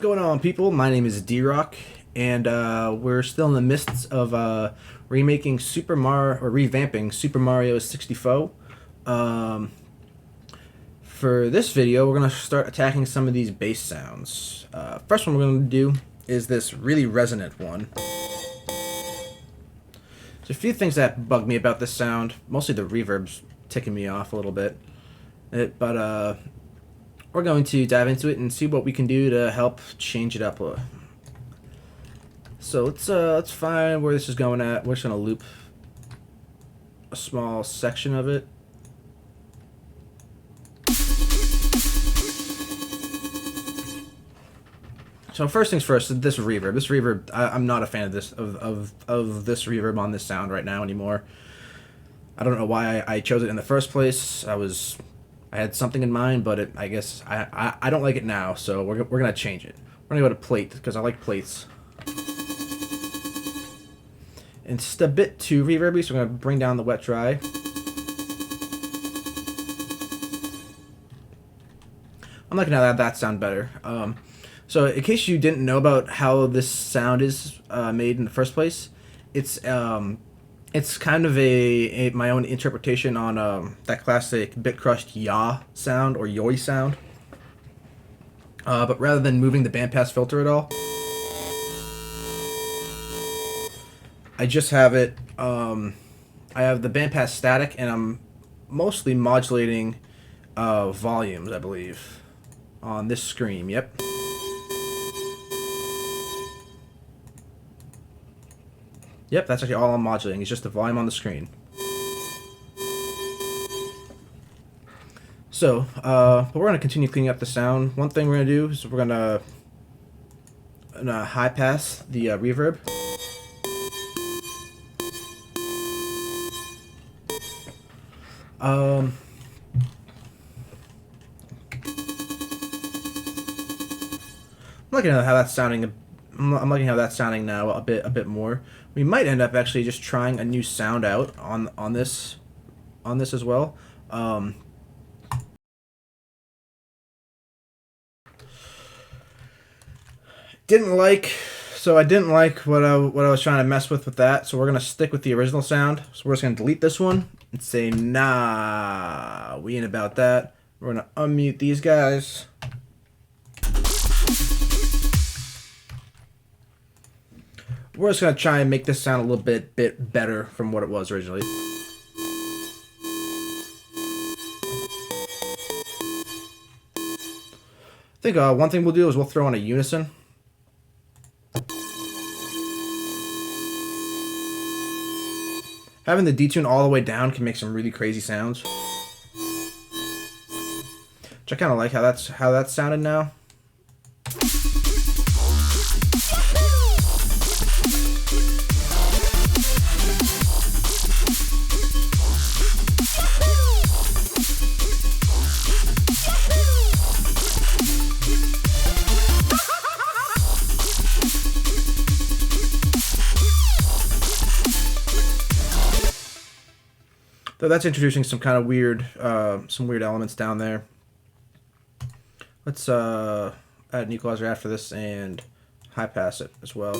going on, people? My name is D-Rock, and we're still in the midst of remaking Super Mario, or revamping Super Mario 64. For this video, we're going to start attacking some of these bass sounds. First one we're going to do is this really resonant one. There's a few things that bug me about this sound, mostly the reverb's ticking me off a little bit. But we're going to dive into it and see what we can do to help change it up. So let's find where this is going at. We're just gonna loop a small section of it. So first things first, this reverb. This reverb, I'm not a fan of this of this reverb on this sound right now anymore. I don't know why I chose it in the first place. I had something in mind, but I guess I don't like it now, so we're gonna change it. We're gonna go to plate because I like plates. And it's a bit too reverby, so we're gonna bring down the wet dry. I'm liking how that sound better. So in case you didn't know about how this sound is made in the first place, it's kind of my own interpretation on that classic bit crushed yaw sound or yoi sound. But rather than moving the bandpass filter at all, I just have it. I have the bandpass static, and I'm mostly modulating volumes, I believe, on this screen. Yep. Yep, that's actually all I'm modulating. It's just the volume on the screen. So, but we're going to continue cleaning up the sound. One thing we're going to do is we're going to high pass the reverb. I'm liking how that's sounding. I'm liking how that's sounding now a bit more. We might end up actually just trying a new sound out on this as well. I didn't like what I was trying to mess with that. So we're gonna stick with the original sound. So we're just gonna delete this one and say, nah, we ain't about that. We're gonna unmute these guys. We're just going to try and make this sound a little bit better from what it was originally. I think one thing we'll do is we'll throw in a unison. Having the detune all the way down can make some really crazy sounds. Which I kind of like how that's sounded now. So that's introducing some kind of weird elements down there. Let's add an equalizer after this and high pass it as well.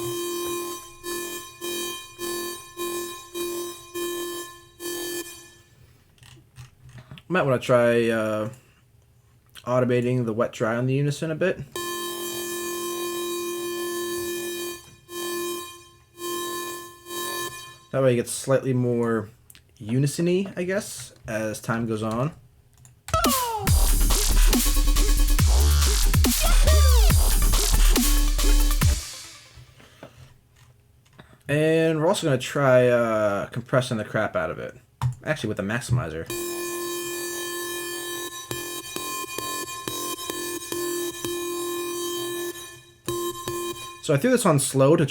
Might want to try automating the wet dry on the unison a bit. That way it gets slightly more unison-y, I guess, as time goes on. And we're also going to try compressing the crap out of it. Actually, with the maximizer. So I threw this on slow to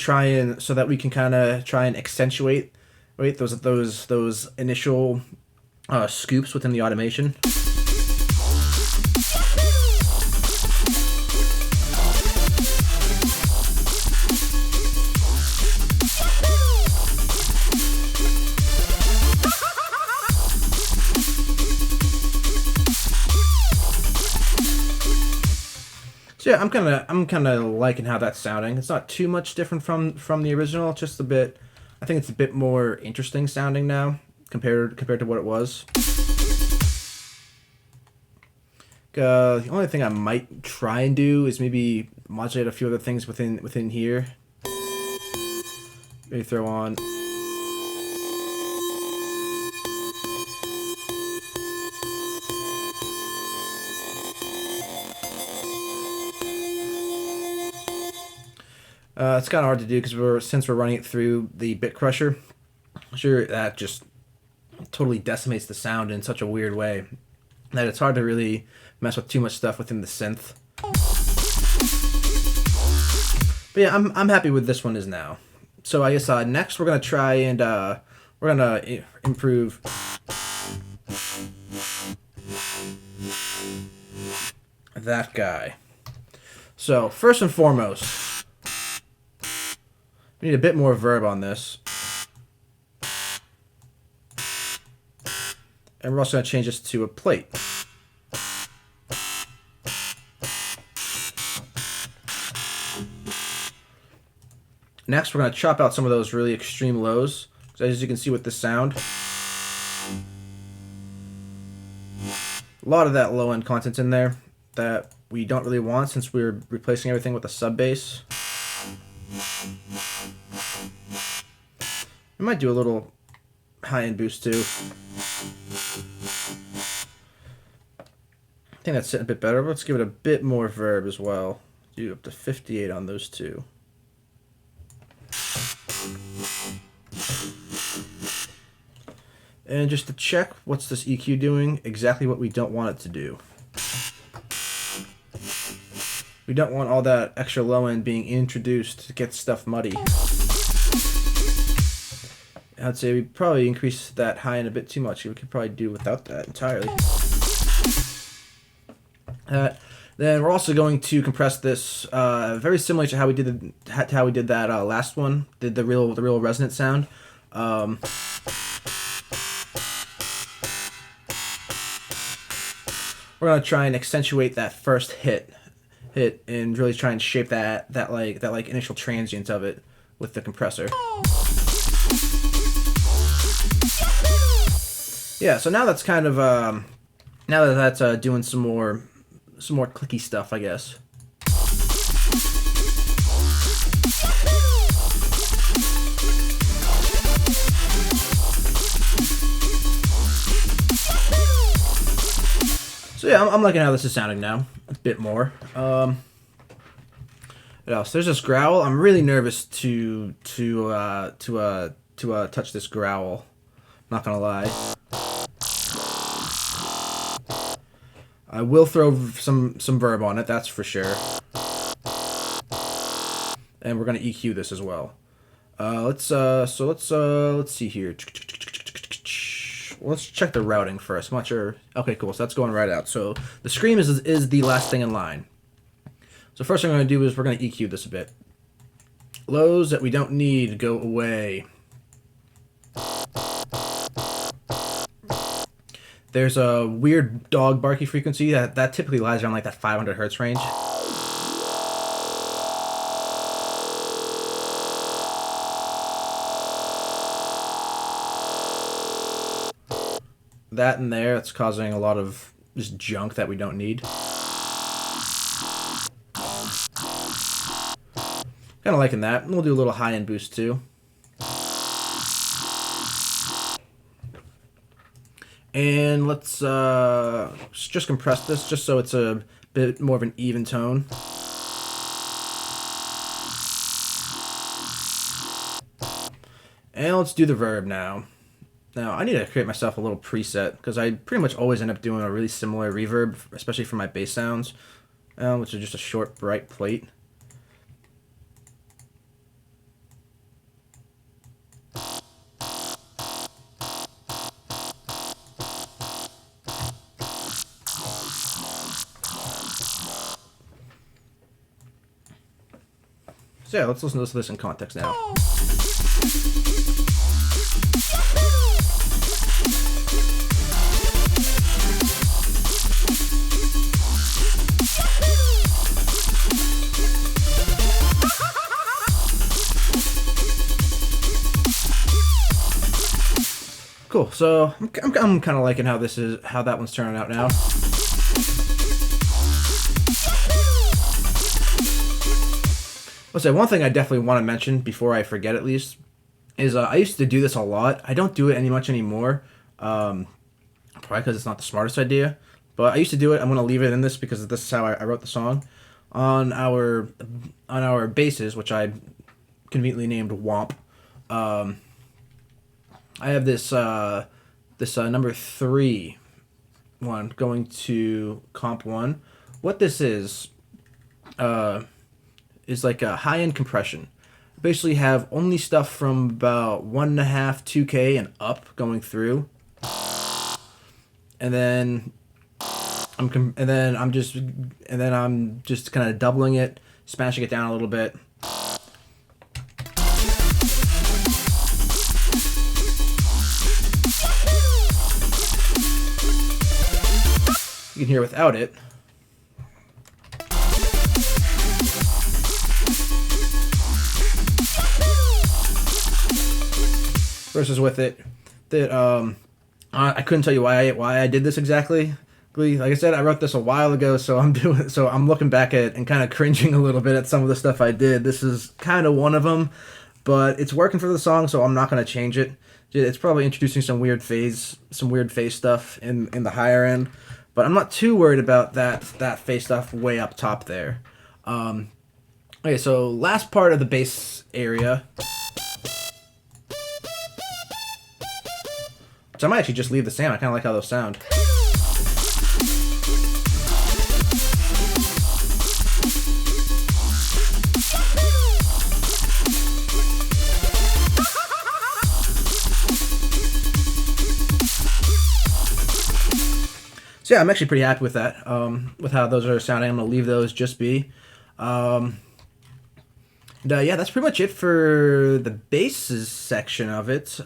so that we can kind of try and accentuate those initial scoops within the automation. So yeah, I'm kind of liking how that's sounding. It's not too much different from the original. Just a bit. I think it's a bit more interesting sounding now compared to what it was. The only thing I might try and do is maybe modulate a few other things within here. Maybe throw on. It's kind of hard to do because since we're running it through the bit crusher. I'm sure that just totally decimates the sound in such a weird way that it's hard to really mess with too much stuff within the synth. But yeah, I'm happy with this one is now. So I guess next we're gonna try and we're gonna improve that guy. So first and foremost, we need a bit more verb on this. And we're also going to change this to a plate. Next, we're going to chop out some of those really extreme lows. So as you can see with this sound, a lot of that low end content's in there that we don't really want since we're replacing everything with a sub bass. We might do a little high end boost too. I think that's sitting a bit better, but let's give it a bit more verb as well. Do up to 58 on those two. And just to check, what's this EQ doing? Exactly what we don't want it to do. We don't want all that extra low end being introduced to get stuff muddy. I'd say we probably increase that high end a bit too much. We could probably do without that entirely. Then we're also going to compress this very similar to how we did that last one. Did the real resonant sound. We're gonna try and accentuate that first hit and really try and shape that initial transient of it with the compressor. Yeah, so now that's kind of now that that's doing some more clicky stuff, I guess. So yeah, I'm liking how this is sounding now a bit more. What else? There's this growl. I'm really nervous to touch this growl. Not gonna lie. I will throw some verb on it, that's for sure. And we're gonna EQ this as well. Let's see here. Let's check the routing first. I'm not sure. Okay, cool. So that's going right out. So the scream is the last thing in line. So first thing I'm gonna do is we're gonna EQ this a bit. Lows that we don't need go away. There's a weird dog barky frequency that typically lies around like that 500 hertz range. That in there, it's causing a lot of just junk that we don't need. Kind of liking that. We'll do a little high-end boost too. And let's just compress this just so it's a bit more of an even tone. And let's do the verb now. Now, I need to create myself a little preset because I pretty much always end up doing a really similar reverb, especially for my bass sounds, which is just a short, bright plate. So yeah, let's listen to this in context now. Cool. So I'm kind of liking how that one's turning out now. Let's say one thing I definitely want to mention before I forget, at least, is I used to do this a lot. I don't do it much anymore. Probably because it's not the smartest idea. But I used to do it. I'm gonna leave it in this because this is how I wrote the song. On our basses, which I conveniently named Womp. I have this number 3 one going to comp 1. What this is like a high-end compression. Basically have only stuff from about 1.5, 2K and up going through, and then I'm just kind of doubling it, smashing it down a little bit. You can hear without it. Versus with it, that I couldn't tell you why I did this exactly. Like I said, I wrote this a while ago, so I'm looking back at it and kind of cringing a little bit at some of the stuff I did. This is kind of one of them, but it's working for the song, so I'm not going to change it. It's probably introducing some weird phase stuff in the higher end, but I'm not too worried about that phase stuff way up top there. Okay, so last part of the bass area. So I might actually just leave the same. I kind of like how those sound. So yeah, I'm actually pretty happy with that, with how those are sounding. I'm going to leave those just be. Yeah, that's pretty much it for the basses section of it.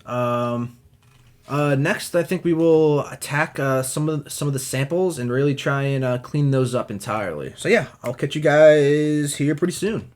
Next, I think we will attack some of the samples and really try and clean those up entirely. So yeah, I'll catch you guys here pretty soon.